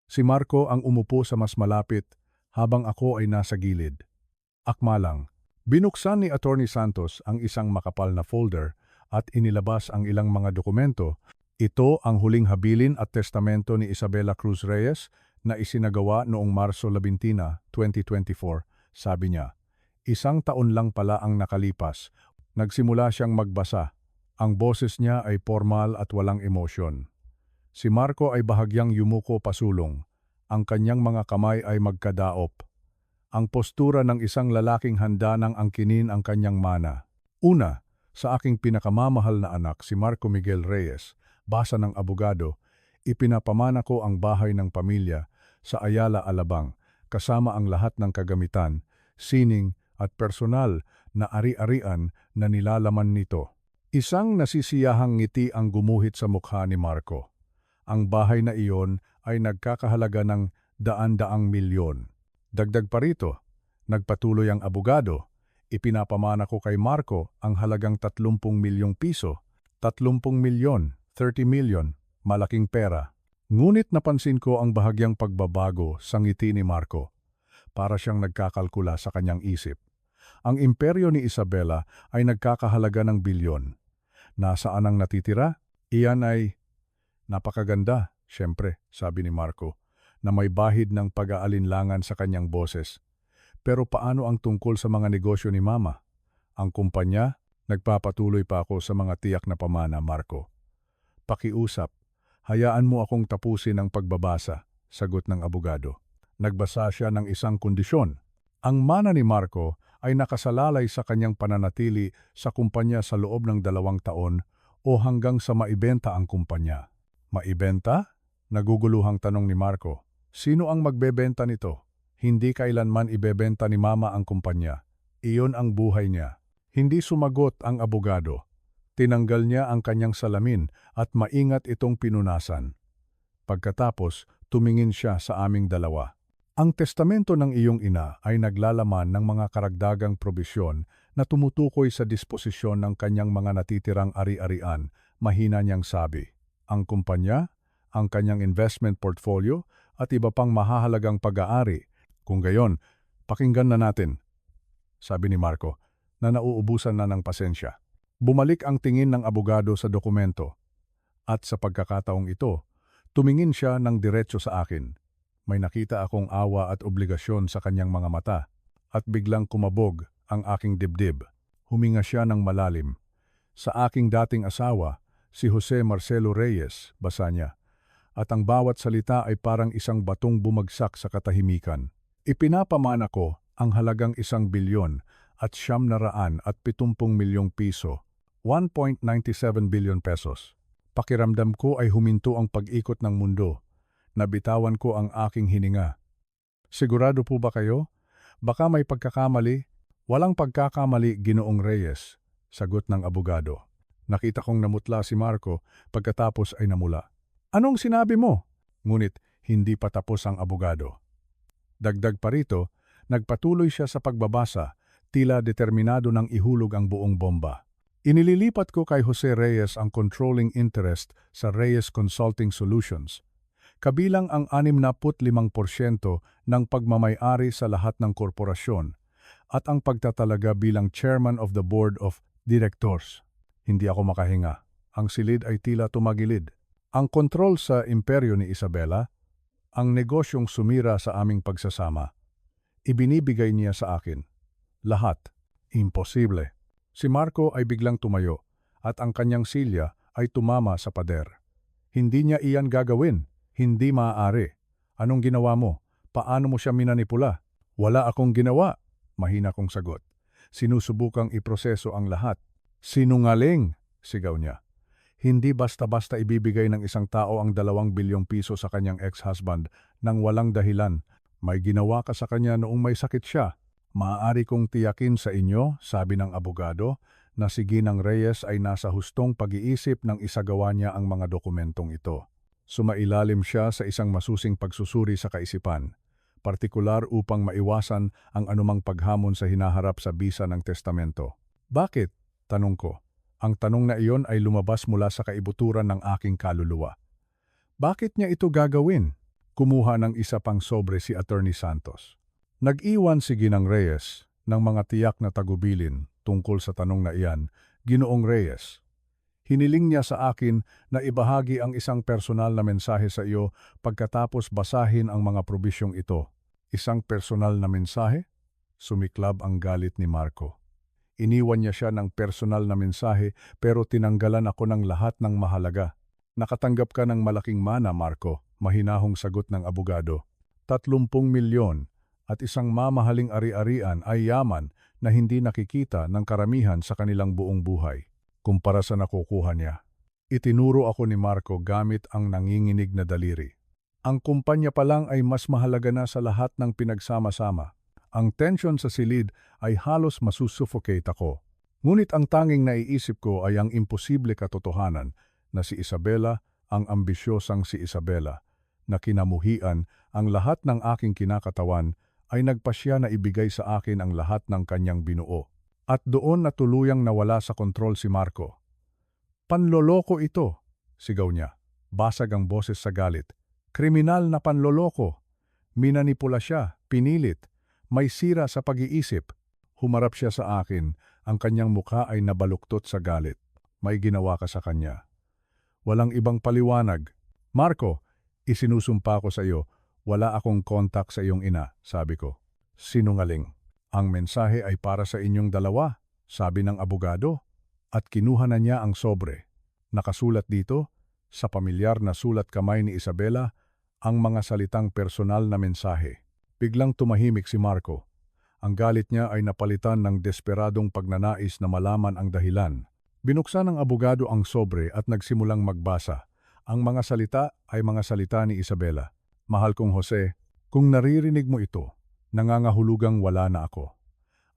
Si Marco ang umupo sa mas malapit, habang ako ay nasa gilid. Akma lang. Binuksan ni Attorney Santos ang isang makapal na folder at inilabas ang ilang mga dokumento. Ito ang huling habilin at testamento ni Isabela Cruz Reyes na isinagawa noong Marso 19, 2024. Sabi niya, 1 taon lang pala ang nakalipas. Nagsimula siyang magbasa. Ang boses niya ay formal at walang emosyon. Si Marco ay bahagyang yumuko pasulong. Ang kanyang mga kamay ay magkadaop. Ang postura ng isang lalaking handa ng angkinin ang kanyang mana. Una, sa aking pinakamamahal na anak, si Marco Miguel Reyes, basa ng abogado, ipinapamana ko ang bahay ng pamilya sa Ayala, Alabang, kasama ang lahat ng kagamitan, sining at personal na ari-arian na nilalaman nito. Isang nasisiyahang ngiti ang gumuhit sa mukha ni Marco. Ang bahay na iyon ay nagkakahalaga ng daan-daang milyon. Dagdag pa rito, nagpatuloy ang abogado, ipinapamana ko kay Marco ang halagang 30 milyong piso, 30 milyon, 30 million, malaking pera. Ngunit napansin ko ang bahagyang pagbabago sa ngiti ni Marco. Para siyang nagkakalkula sa kanyang isip. Ang imperyo ni Isabela ay nagkakahalaga ng bilyon. Nasaan ang natitira? Iyan ay napakaganda, siyempre, sabi ni Marco, na may bahid ng pag-aalinlangan sa kanyang boses. Pero paano ang tungkol sa mga negosyo ni Mama? Ang kumpanya, nagpapatuloy pa ako sa mga tiyak na pamana, Marco. Pakiusap, hayaan mo akong tapusin ang pagbabasa, sagot ng abogado. Nagbasa siya ng isang kondisyon. Ang mana ni Marco ay nakasalalay sa kanyang pananatili sa kumpanya sa loob ng 2 taon o hanggang sa maibenta ang kumpanya. Maibenta? Naguguluhang tanong ni Marco. Sino ang magbebenta nito? Hindi kailanman ibebenta ni Mama ang kumpanya. Iyon ang buhay niya. Hindi sumagot ang abogado. Tinanggal niya ang kanyang salamin at maingat itong pinunasan. Pagkatapos, tumingin siya sa aming dalawa. Ang testamento ng iyong ina ay naglalaman ng mga karagdagang probisyon na tumutukoy sa disposisyon ng kanyang mga natitirang ari-arian, mahina niyang sabi. Ang kumpanya, ang kanyang investment portfolio at iba pang mahahalagang pag-aari. Kung gayon, pakinggan na natin, sabi ni Marco, na nauubusan na ng pasensya. Bumalik ang tingin ng abogado sa dokumento. At sa pagkakataong ito, tumingin siya ng diretso sa akin. May nakita akong awa at obligasyon sa kanyang mga mata at biglang kumabog ang aking dibdib. Huminga siya ng malalim. Sa aking dating asawa, si Jose Marcelo Reyes, basa niya, at ang bawat salita ay parang isang batong bumagsak sa katahimikan. Ipinapamana ko ang halagang 1 bilyon at 970 milyong piso, 1.97 billion pesos. Pakiramdam ko ay huminto ang pag-ikot ng mundo. Nabitawan ko ang aking hininga. Sigurado po ba kayo? Baka may pagkakamali? Walang pagkakamali, Ginoong Reyes, sagot ng abogado. Nakita kong namutla si Marco, pagkatapos ay namula. Anong sinabi mo? Ngunit hindi pa tapos ang abogado. Dagdag pa rito, nagpatuloy siya sa pagbabasa, tila determinado ng ihulog ang buong bomba. Inililipat ko kay Jose Reyes ang controlling interest sa Reyes Consulting Solutions, kabilang ang 65% ng pagmamay-ari sa lahat ng korporasyon at ang pagtatalaga bilang Chairman of the Board of Directors. Hindi ako makahinga. Ang silid ay tila tumagilid. Ang kontrol sa imperyo ni Isabela, ang negosyong sumira sa aming pagsasama, ibinibigay niya sa akin. Lahat. Imposible. Si Marco ay biglang tumayo at ang kanyang silya ay tumama sa pader. Hindi niya iyan gagawin. Hindi maaari. Anong ginawa mo? Paano mo siya minanipula? Wala akong ginawa. Mahina kong sagot. Sinusubukang iproseso ang lahat. Sinungaling, sigaw niya. Hindi basta-basta ibibigay ng isang tao ang 2 bilyong piso sa kanyang ex-husband nang walang dahilan. May ginawa ka sa kanya noong may sakit siya. Maaari kong tiyakin sa inyo, sabi ng abogado, na si Ginang Reyes ay nasa hustong pag-iisip nang isagawa niya ang mga dokumentong ito. Sumailalim siya sa isang masusing pagsusuri sa kaisipan, partikular upang maiwasan ang anumang paghamon sa hinaharap sa bisa ng testamento. Bakit? Tanong ko. Ang tanong na iyon ay lumabas mula sa kaibuturan ng aking kaluluwa. Bakit niya ito gagawin? Kumuha ng isa pang sobre si Attorney Santos. Nag-iwan si Ginang Reyes ng mga tiyak na tagubilin tungkol sa tanong na iyan, Ginoong Reyes. Hiniling niya sa akin na ibahagi ang isang personal na mensahe sa iyo pagkatapos basahin ang mga probisyong ito. Isang personal na mensahe? Sumiklab ang galit ni Marco. Iniwan niya siya ng personal na mensahe pero tinanggalan ako ng lahat ng mahalaga. Nakatanggap ka ng malaking mana, Marco, mahinahong sagot ng abogado. 30 milyon at isang mamahaling ari-arian ay yaman na hindi nakikita ng karamihan sa kanilang buong buhay. Kumpara sa nakukuha niya. Itinuro ako ni Marco gamit ang nanginginig na daliri. Ang kumpanya pa lang ay mas mahalaga na sa lahat ng pinagsama-sama. Ang tensyon sa silid ay halos masusuffocate ako. Ngunit ang tanging naiisip ko ay ang imposible katotohanan na si Isabela, ang ambisyosang si Isabela, na kinamuhian ang lahat ng aking kinakatawan ay nagpasya na ibigay sa akin ang lahat ng kanyang binuo. At doon na tuluyang nawala sa kontrol si Marco. Panloloko ito, sigaw niya. Basag ang boses sa galit. Kriminal na panloloko. Minanipula siya, pinilit. May sira sa pag-iisip. Humarap siya sa akin. Ang kanyang mukha ay nabaluktot sa galit. May ginawa ka sa kanya. Walang ibang paliwanag. Marco, isinusumpa ko sa iyo, wala akong kontak sa iyong ina, sabi ko. Sinungaling. Ang mensahe ay para sa inyong dalawa, sabi ng abogado. At kinuha na niya ang sobre. Nakasulat dito, sa pamilyar na sulat kamay ni Isabela, ang mga salitang personal na mensahe. Biglang tumahimik si Marco. Ang galit niya ay napalitan ng desperadong pagnanais na malaman ang dahilan. Binuksan ng abogado ang sobre at nagsimulang magbasa. Ang mga salita ay mga salita ni Isabela. Mahal kong Jose, kung naririnig mo ito, nangangahulugang wala na ako.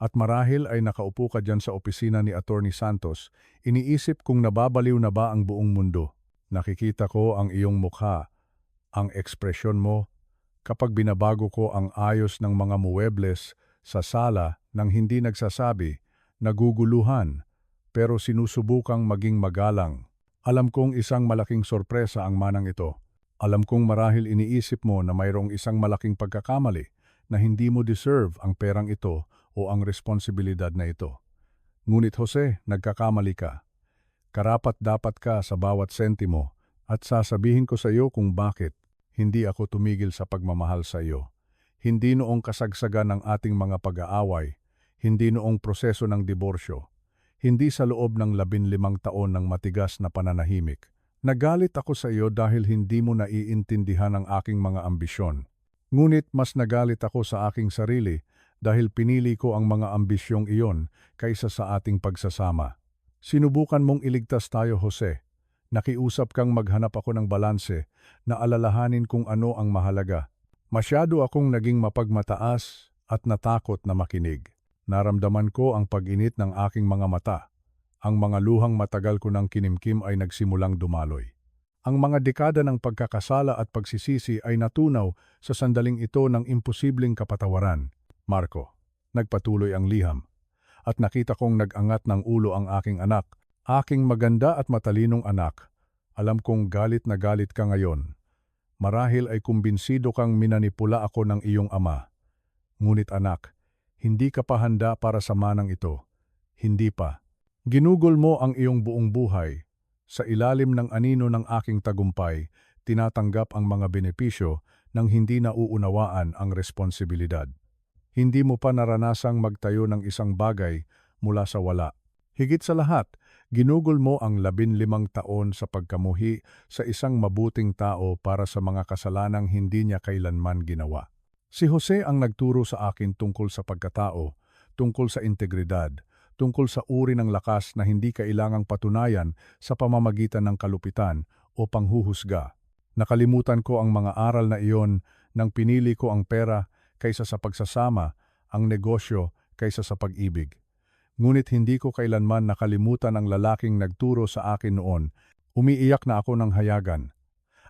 At marahil ay nakaupo ka dyan sa opisina ni Attorney Santos, iniisip kung nababaliw na ba ang buong mundo. Nakikita ko ang iyong mukha, ang ekspresyon mo, kapag binabago ko ang ayos ng mga muebles sa sala nang hindi nagsasabi, naguguluhan, pero sinusubukang maging magalang. Alam kong isang malaking sorpresa ang manang ito. Alam kong marahil iniisip mo na mayroong isang malaking pagkakamali na hindi mo deserve ang perang ito o ang responsibilidad na ito. Ngunit Jose, nagkakamali ka. Karapat-dapat ka sa bawat sentimo at sasabihin ko sa iyo kung bakit hindi ako tumigil sa pagmamahal sa iyo. Hindi noong kasagsagan ng ating mga pag-aaway, hindi noong proseso ng diborsyo, hindi sa loob ng 15 taon ng matigas na pananahimik. Nagalit ako sa iyo dahil hindi mo naiintindihan ang aking mga ambisyon. Ngunit mas nagalit ako sa aking sarili dahil pinili ko ang mga ambisyong iyon kaysa sa ating pagsasama. Sinubukan mong iligtas tayo, Jose. Nakiusap kang maghanap ako ng balanse na alalahanin kung ano ang mahalaga. Masyado akong naging mapagmataas at natakot na makinig. Naramdaman ko ang pag-init ng aking mga mata. Ang mga luhang matagal ko ng kinimkim ay nagsimulang dumaloy. Ang mga dekada ng pagkakasala at pagsisisi ay natunaw sa sandaling ito ng imposibleng kapatawaran. Marco, nagpatuloy ang liham. At nakita kong nag-angat ng ulo ang aking anak, aking maganda at matalinong anak. Alam kong galit na galit ka ngayon. Marahil ay kumbinsido kang minanipula ako ng iyong ama. Ngunit anak, hindi ka pa handa para sa manang ito. Hindi pa. Ginugol mo ang iyong buong buhay. Sa ilalim ng anino ng aking tagumpay, tinatanggap ang mga benepisyo nang hindi nauunawaan ang responsibilidad. Hindi mo pa naranasang magtayo ng isang bagay mula sa wala. Higit sa lahat, ginugol mo ang 15 taon sa pagkamuhi sa isang mabuting tao para sa mga kasalanang hindi niya kailanman ginawa. Si Jose ang nagturo sa akin tungkol sa pagkatao, tungkol sa integridad, tungkol sa uri ng lakas na hindi kailangang patunayan sa pamamagitan ng kalupitan o panghuhusga. Nakalimutan ko ang mga aral na iyon nang pinili ko ang pera kaysa sa pagsasama, ang negosyo kaysa sa pag-ibig. Ngunit hindi ko kailanman nakalimutan ang lalaking nagturo sa akin noon. Umiiyak na ako ng hayagan.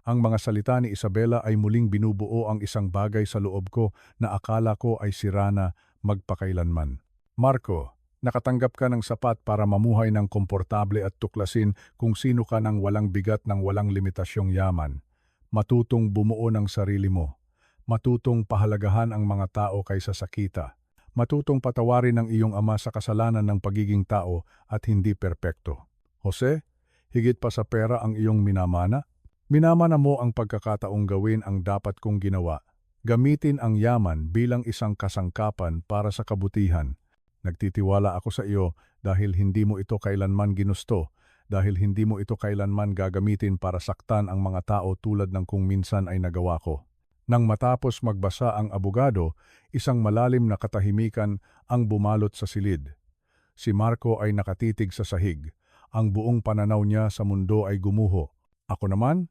Ang mga salita ni Isabela ay muling binubuo ang isang bagay sa loob ko na akala ko ay sira na magpakailanman. Marco, nakatanggap ka ng sapat para mamuhay ng komportable at tuklasin kung sino ka ng walang bigat ng walang limitasyong yaman. Matutong bumuo ng sarili mo. Matutong pahalagahan ang mga tao kaysa sa kita. Matutong patawarin ang iyong ama sa kasalanan ng pagiging tao at hindi perpekto. Jose, higit pa sa pera ang iyong minamana? Minamana mo ang pagkakataong gawin ang dapat kong ginawa. Gamitin ang yaman bilang isang kasangkapan para sa kabutihan. Nagtitiwala ako sa iyo dahil hindi mo ito kailanman ginusto, dahil hindi mo ito kailanman gagamitin para saktan ang mga tao tulad ng kung minsan ay nagawa ko. Nang matapos magbasa ang abogado, isang malalim na katahimikan ang bumalot sa silid. Si Marco ay nakatitig sa sahig. Ang buong pananaw niya sa mundo ay gumuho. Ako naman,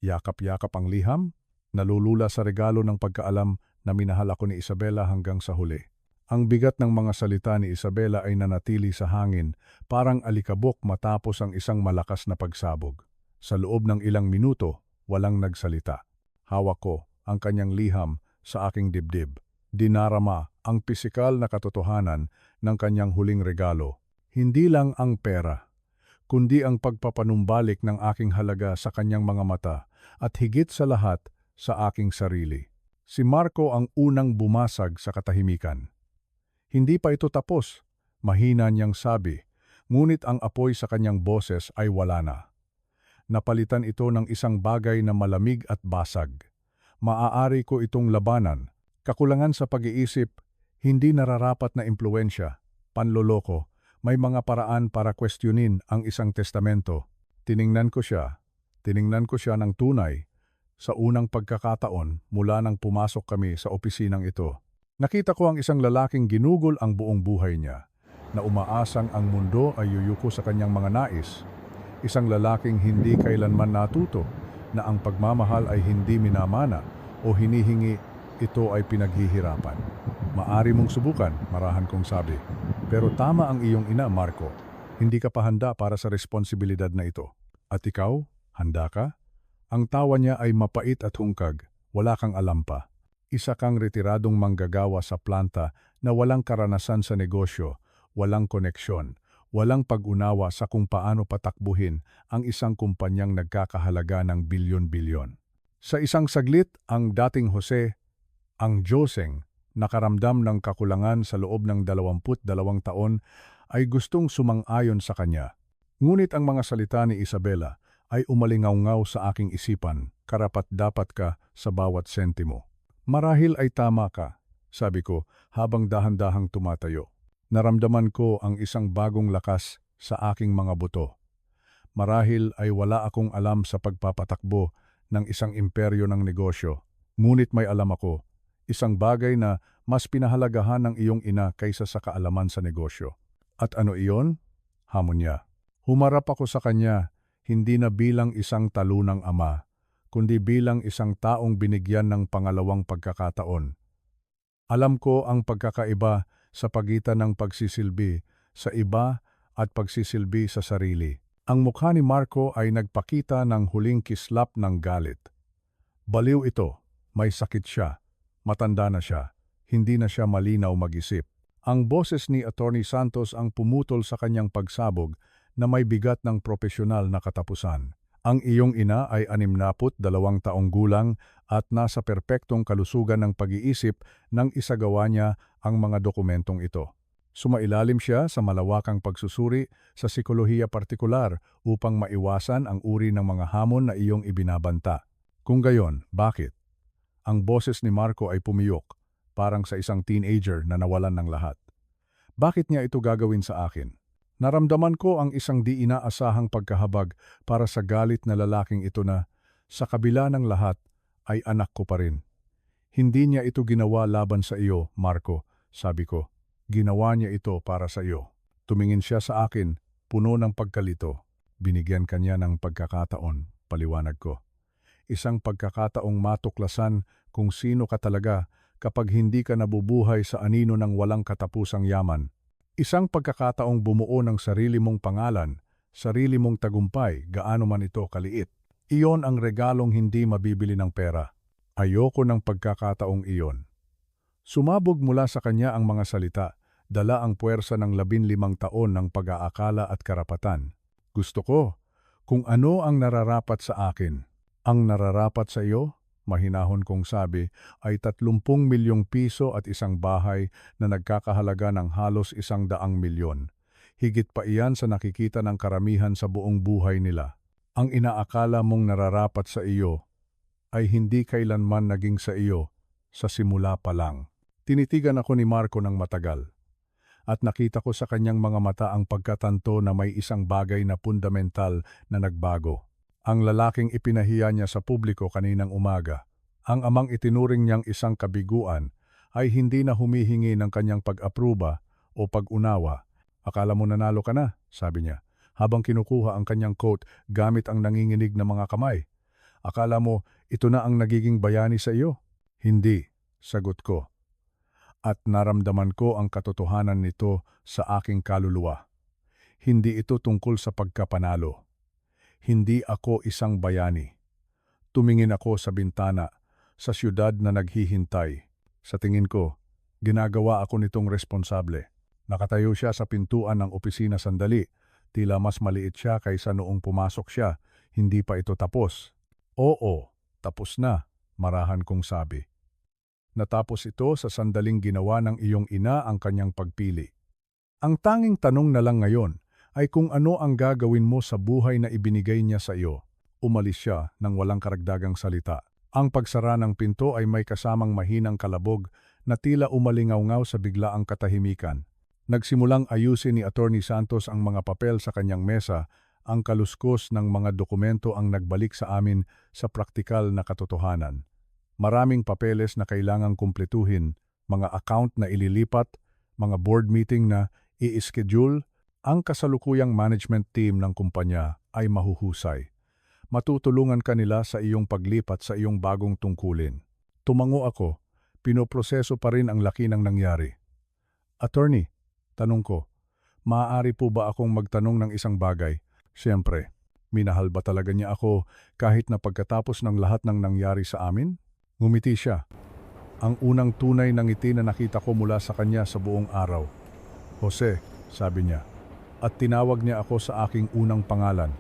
yakap-yakap ang liham, nalulula sa regalo ng pagkaalam na minahal ako ni Isabela hanggang sa huli. Ang bigat ng mga salita ni Isabela ay nanatili sa hangin, parang alikabok matapos ang isang malakas na pagsabog. Sa loob ng ilang minuto, walang nagsalita. Hawak ko ang kanyang liham sa aking dibdib. Dinarama ang pisikal na katotohanan ng kanyang huling regalo. Hindi lang ang pera, kundi ang pagpapanumbalik ng aking halaga sa kanyang mga mata at higit sa lahat sa aking sarili. Si Marco ang unang bumasag sa katahimikan. Hindi pa ito tapos, mahina niyang sabi, ngunit ang apoy sa kanyang boses ay wala na. Napalitan ito ng isang bagay na malamig at basag. Maaari ko itong labanan, kakulangan sa pag-iisip, hindi nararapat na impluwensya, panloloko, may mga paraan para kwestiyonin ang isang testamento. Tiningnan ko siya ng tunay, sa unang pagkakataon mula nang pumasok kami sa opisinang ito. Nakita ko ang isang lalaking ginugol ang buong buhay niya, na umaasang ang mundo ay yuyuko sa kanyang mga nais. Isang lalaking hindi kailanman natuto na ang pagmamahal ay hindi minamana o hinihingi, ito ay pinaghihirapan. Maari mong subukan, marahan kong sabi. Pero tama ang iyong ina, Marco. Hindi ka pa handa para sa responsibilidad na ito. At ikaw, handa ka? Ang tawa niya ay mapait at hungkag, wala kang alam pa. Isa kang retiradong manggagawa sa planta na walang karanasan sa negosyo, walang koneksyon, walang pag-unawa sa kung paano patakbuhin ang isang kumpanyang nagkakahalaga ng bilyon-bilyon. Sa isang saglit, ang dating Jose, ang Joseng, nakaramdam ng kakulangan sa loob ng 22 taon ay gustong sumang-ayon sa kanya. Ngunit ang mga salita ni Isabela ay umalingaw-ngaw sa aking isipan, karapat-dapat ka sa bawat sentimo. Marahil ay tama ka, sabi ko habang dahan-dahang tumatayo. Naramdaman ko ang isang bagong lakas sa aking mga buto. Marahil ay wala akong alam sa pagpapatakbo ng isang imperyo ng negosyo, ngunit may alam ako, isang bagay na mas pinahalagahan ng iyong ina kaysa sa kaalaman sa negosyo. At ano iyon? Hamon niya. Humarap ako sa kanya, hindi na bilang isang talunang ama, kundi bilang isang taong binigyan ng pangalawang pagkakataon. Alam ko ang pagkakaiba sa pagitan ng pagsisilbi sa iba at pagsisilbi sa sarili. Ang mukha ni Marco ay nagpakita ng huling kislap ng galit. Baliw ito, may sakit siya, matanda na siya, hindi na siya malinaw mag-isip. Ang boses ni Attorney Santos ang pumutol sa kanyang pagsabog na may bigat ng propesyonal na katapusan. Ang iyong ina ay 62 taong gulang at nasa perpektong kalusugan ng pag-iisip nang isagawa niya ang mga dokumentong ito. Sumailalim siya sa malawakang pagsusuri sa psikolohiya partikular upang maiwasan ang uri ng mga hamon na iyong ibinabanta. Kung gayon, bakit? Ang boses ni Marco ay pumiyok, parang sa isang teenager na nawalan ng lahat. Bakit niya ito gagawin sa akin? Naramdaman ko ang isang di inaasahang pagkahabag para sa galit na lalaking ito na, sa kabila ng lahat, ay anak ko pa rin. Hindi niya ito ginawa laban sa iyo, Marco, sabi ko. Ginawa niya ito para sa iyo. Tumingin siya sa akin, puno ng pagkalito. Binigyan kanya ng pagkakataon, paliwanag ko. Isang pagkakataong matuklasan kung sino ka talaga kapag hindi ka nabubuhay sa anino ng walang katapusang yaman. Isang pagkakataong bumuo ng sarili mong pangalan, sarili mong tagumpay, gaano man ito kaliit. Iyon ang regalong hindi mabibili ng pera. Ayoko ng pagkakataong iyon. Sumabog mula sa kanya ang mga salita, dala ang puwersa ng 15 taon ng pag-aakala at karapatan. Gusto ko, kung ano ang nararapat sa akin. Ang nararapat sa iyo, mahinahon kong sabi, ay 30 milyong piso at isang bahay na nagkakahalaga ng halos 100 milyon. Higit pa iyan sa nakikita ng karamihan sa buong buhay nila. Ang inaakala mong nararapat sa iyo ay hindi kailanman naging sa iyo sa simula pa lang. Tinitigan ako ni Marco ng matagal at nakita ko sa kanyang mga mata ang pagkatanto na may isang bagay na fundamental na nagbago. Ang lalaking ipinahiya niya sa publiko kaninang umaga, ang amang itinuring niyang isang kabiguan, ay hindi na humihingi ng kanyang pag-apruba o pag-unawa. Akala mo nanalo ka na, sabi niya, habang kinukuha ang kanyang coat gamit ang nanginginig na mga kamay. Akala mo ito na ang nagiging bayani sa iyo? Hindi, sagot ko. At naramdaman ko ang katotohanan nito sa aking kaluluwa. Hindi ito tungkol sa pagkapanalo. Hindi ako isang bayani. Tumingin ako sa bintana, sa siyudad na naghihintay. Sa tingin ko, ginagawa ako nitong responsable. Nakatayo siya sa pintuan ng opisina sandali, Tila mas maliit siya kaysa noong pumasok siya. Hindi pa ito tapos. Oo, tapos na, marahan kong sabi. Natapos ito sa sandaling ginawa ng iyong ina ang kanyang pagpili. Ang tanging tanong na lang ngayon ay kung ano ang gagawin mo sa buhay na ibinigay niya sa iyo. Umalis siya nang walang karagdagang salita. Ang pagsara ng pinto ay may kasamang mahinang kalabog na tila umalingaw-ngaw sa biglaang katahimikan. Nagsimulang ayusin ni Attorney Santos ang mga papel sa kanyang mesa. Ang kaluskos ng mga dokumento ang nagbalik sa amin sa praktikal na katotohanan. Maraming papeles na kailangang kumpletuhin, mga account na ililipat, mga board meeting na i-schedule. Ang kasalukuyang management team ng kumpanya ay mahuhusay. Matutulungan ka nila sa iyong paglipat sa iyong bagong tungkulin. Tumango ako, pinoproseso pa rin ang laki ng nangyari. Attorney, tanong ko, maaari po ba akong magtanong ng isang bagay? Siyempre, minahal ba talaga niya ako kahit na pagkatapos ng lahat ng nangyari sa amin? Ngumiti siya. Ang unang tunay na ngiti na nakita ko mula sa kanya sa buong araw. Jose, sabi niya. At tinawag niya ako sa aking unang pangalan.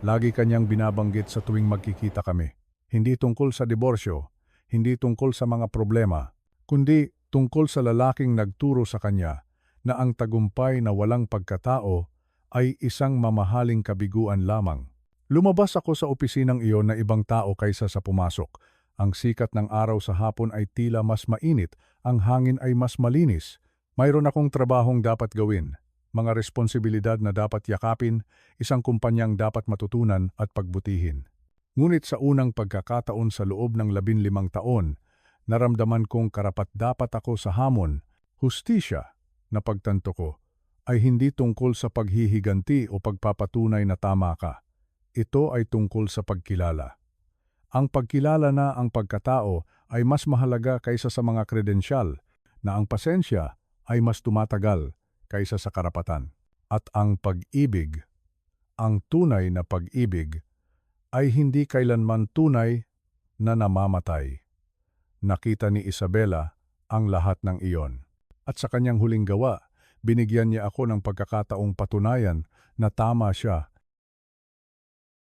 Lagi kanyang binabanggit sa tuwing magkikita kami. Hindi tungkol sa diborsyo, hindi tungkol sa mga problema, kundi tungkol sa lalaking nagturo sa kanya na ang tagumpay na walang pagkatao ay isang mamahaling kabiguan lamang. Lumabas ako sa opisinang iyon na ibang tao kaysa sa pumasok. Ang sikat ng araw sa hapon ay tila mas mainit, ang hangin ay mas malinis. Mayroon akong trabahong dapat gawin, mga responsibilidad na dapat yakapin, isang kumpanyang dapat matutunan at pagbutihin. Ngunit sa unang pagkakataon sa loob ng 15 taon, naramdaman kong karapat-dapat ako sa hamon. Hustisya na pagtanto ko ay hindi tungkol sa paghihiganti o pagpapatunay na tama ka. Ito ay tungkol sa pagkilala. Ang pagkilala na ang pagkatao ay mas mahalaga kaysa sa mga kredensyal, na ang pasensya ay mas tumatagal kaysa sa karapatan. At ang pag-ibig, ang tunay na pag-ibig, ay hindi kailanman tunay na namamatay. Nakita ni Isabela ang lahat ng iyon. At sa kanyang huling gawa, binigyan niya ako ng pagkakataong patunayan na tama siya